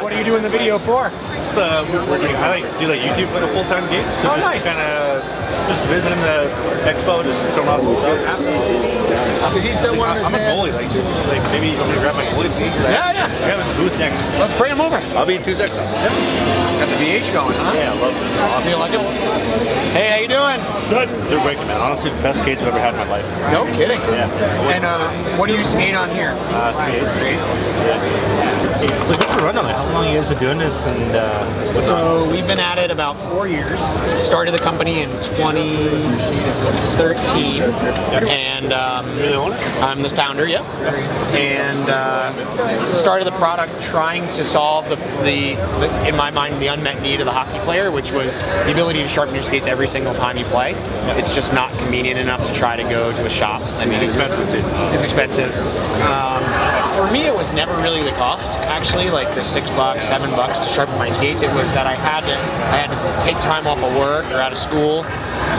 What are you doing the video for? Just working. I like do like YouTube like a full-time gig. So Oh, nice. Kind of just visiting the expo, just showing off some stuff. Absolutely. He's got one in his I'm a hand. goalie. Like maybe I'm gonna grab my goalie skates. Yeah. I have a booth next. Let's bring him over. I'll be in 2 seconds. Yep. Got the VH going, huh? Yeah, I love it. Do you like it? Hey, how you doing? Good. They're breaking, man. Honestly, the best skates I've ever had in my life. No kidding. Yeah. And what do you skate on here? 3/8. Yeah. So just a rundown. Like, how long you guys been doing this? And So we've been at it about 4 years. Started the company in 2013, and you're the owner? I'm the founder. Yeah. And started the product trying to solve the in my mind the unmet need of the hockey player, which was the ability to sharpen your skates every single time you play. It's just not convenient enough to try to go to a shop. I mean, It's expensive too. It's expensive. For me, it was never really the cost. Actually, like the $6, $7 to sharpen my skates. It was that I had to take time off of work or out of school,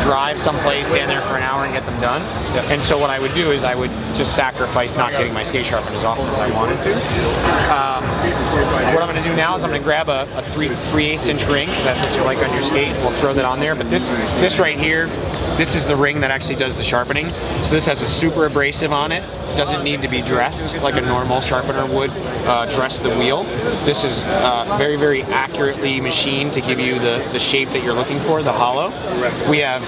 drive someplace, stand there for an hour, and get them done. Yep. And so what I would do is I would just sacrifice not getting my skate sharpened as often as I wanted to. What I'm going to do now is I'm going to grab a 3/8 inch ring, because that's what you like on your skate. We'll throw that on there. But this right here, this is the ring that actually does the sharpening. So this has a super abrasive on it. Doesn't need to be dressed like a normal sharpener would dress the wheel. This is very, very accurately machined to give you the shape that you're looking for, the hollow. We have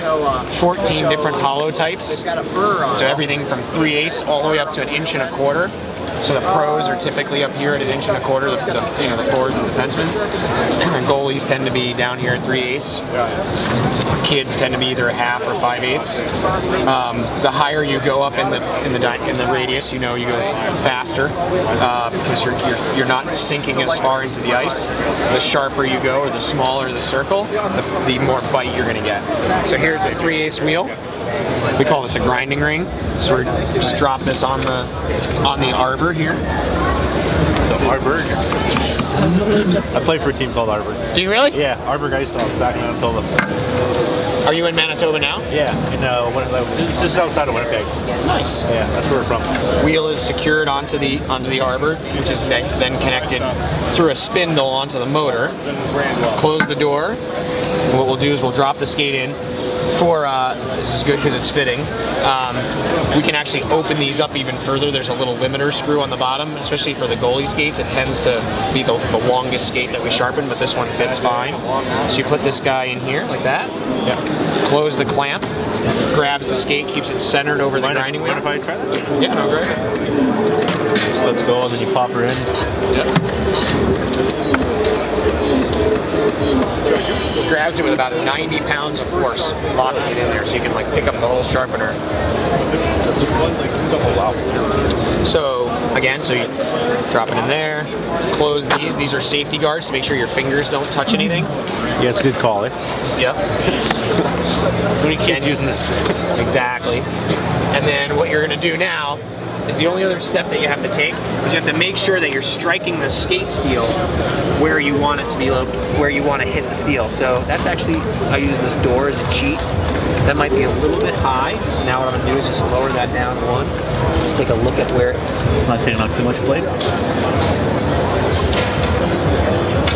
14 different hollow types. So everything from 3/8 all the way up to 1.25 inches. So the pros are typically up here at 1.25 inches, the forwards and defensemen. Goalies tend to be down here at 3/8. Kids tend to be either a half or 5/8. The higher you go up in the radius, you go faster because you're not sinking as far into the ice. The sharper you go, or the smaller the circle, the more bite you're going to get. So here's a 3/8 wheel. We call this a grinding ring. So we're just drop this on the arbor here. The Arbor. I play for a team called Arbor. Do you really? Yeah, Arbor Ice Dogs back in Manitoba. Are you in Manitoba now? Yeah, it's just outside of Winnipeg. Nice. Yeah, that's where we're from. Wheel is secured onto the arbor, which is then connected through a spindle onto the motor. Close the door. What we'll do is we'll drop the skate in. This is good because it's fitting. We can actually open these up even further. There's a little limiter screw on the bottom, especially for the goalie skates. It tends to be the longest skate that we sharpen, but this one fits fine. So you put this guy in here like that. Yeah. Close the clamp. Grabs the skate, keeps it centered over the grinding wheel. Mind if I try that? Yeah, no, great. Just let's go, and then you pop her in. Yep. Grabs it with about 90 pounds of force, locking it in there so you can pick up the whole sharpener. Wow. So again, so you drop it in there, close these. These are safety guards to make sure your fingers don't touch anything. Yeah, it's a good call, eh? Yep. How many kids using this? Exactly. And then what you're going to do now is the only other step that you have to take is you have to make sure that you're striking the skate steel where you want it to be, where you want to hit the steel. So that's actually, I use this door as a cheat. That might be a little bit high. So now what I'm going to do is just lower that down one. Just take a look at where It's not taking out too much blade.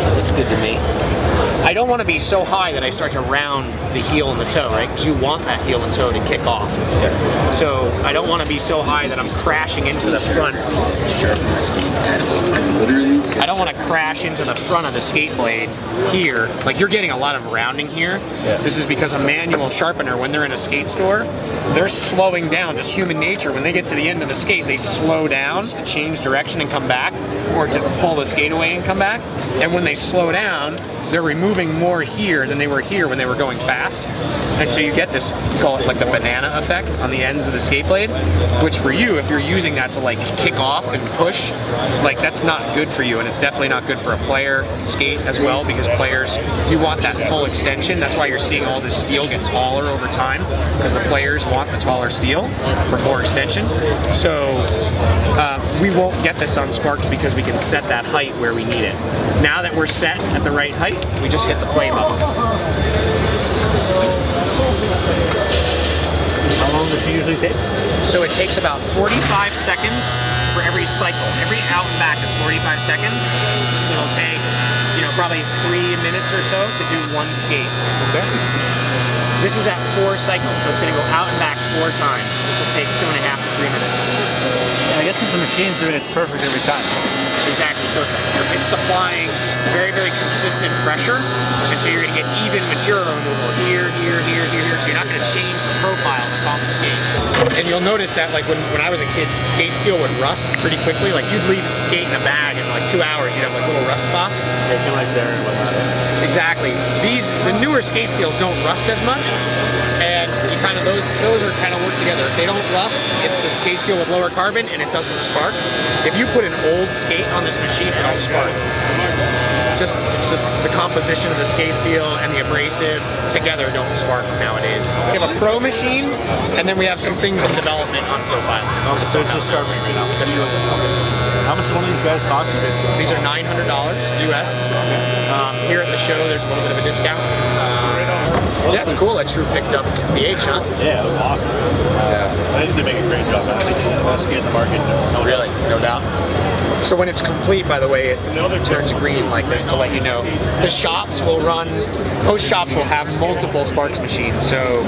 that looks good to me. I don't want to be so high that I start to round the heel and the toe, right? Because you want that heel and toe to kick off. Yeah. So I don't want to be so high that I'm crashing into the front. I don't want to crash into the front of the skate blade here. Like, you're getting a lot of rounding here. Yeah. This is because a manual sharpener, when they're in a skate store, they're slowing down, just human nature. When they get to the end of the skate, they slow down to change direction and come back, or to pull the skate away and come back. And when they slow down, they're removing more here than they were here when they were going fast. And so you get this, we call it like the banana effect on the ends of the skate blade, which for you, if you're using that to kick off and push, that's not good for you. And it's definitely not good for a player skate as well, because players, you want that full extension. That's why you're seeing all this steel get taller over time, because the players want the taller steel for more extension. So we won't get this on Sparks because we can set that height where we need it. Now that we're set at the right height, we just hit the play button. How long does it usually take? So it takes about 45 seconds for every cycle. Every out and back is 45 seconds, so it'll take, you know, probably 3 minutes or so to do one skate. Okay. This is at 4 cycles, so it's going to go out and back 4 times. This will take 2.5 to 3 minutes. Yeah, I guess if the machine's doing it, it's perfect every time. Exactly, so it's supplying very, very consistent pressure, and so you're going to get even material removal here, here, here, here, here, so you're not going to change the profile that's on the skate. And you'll notice that like when I was a kid, skate steel would rust pretty quickly. Like you'd leave skate in a bag in like 2 hours, you'd have like little rust spots. Yeah, kind of like there and whatnot. Exactly. The newer skate steels don't rust as much, and you kind of those are kind of work together. If they don't rust, it's the skate steel with lower carbon, and it doesn't spark. If you put an old skate on this machine, it'll spark. It's just the composition of the skate steel and the abrasive together don't spark nowadays. We have a pro machine, and then we have some things in development on profile. Oh, so it's just sharpening right now. Just sharpening. How much do one of these guys cost you? These are $900 US. Here at the show, there's a little bit of a discount. Yeah, it's cool that Drew picked up the H, huh? Yeah, it was awesome. Yeah. I think they make a great job. I think it's the best skate in the market. Oh, really? No doubt. So when it's complete, by the way, it turns green like this to let you know. The shops will run, most shops will have multiple Sparks machines. So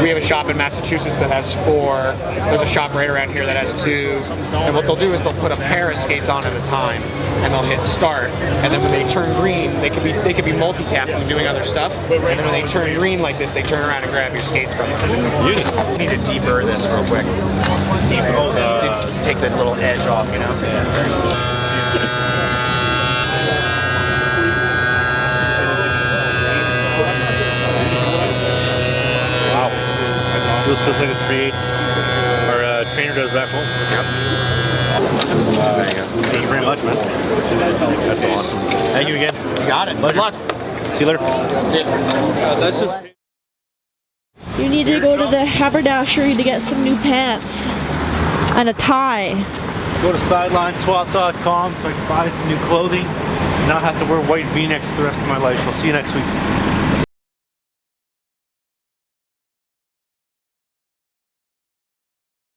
we have a shop in Massachusetts that has 4. There's a shop right around here that has 2. And what they'll do is they'll put a pair of skates on at a time, and they'll hit start. And then when they turn green, they could be multitasking, doing other stuff. And then when they turn green like this, they turn around and grab your skates from you. Just need to deburr this real quick. Take the little edge off, you know? Yeah. Wow. Feels just like a 3/8 our trainer does back home. Yep. There you go. Thank you very much, man. That's awesome. Thank you again. You got it. Pleasure. Good luck. See you later. That's just. You need to go to the haberdashery to get some new pants and a tie. Go to sidelineswap.com so I can buy some new clothing and not have to wear white V-necks the rest of my life. I'll see you next week.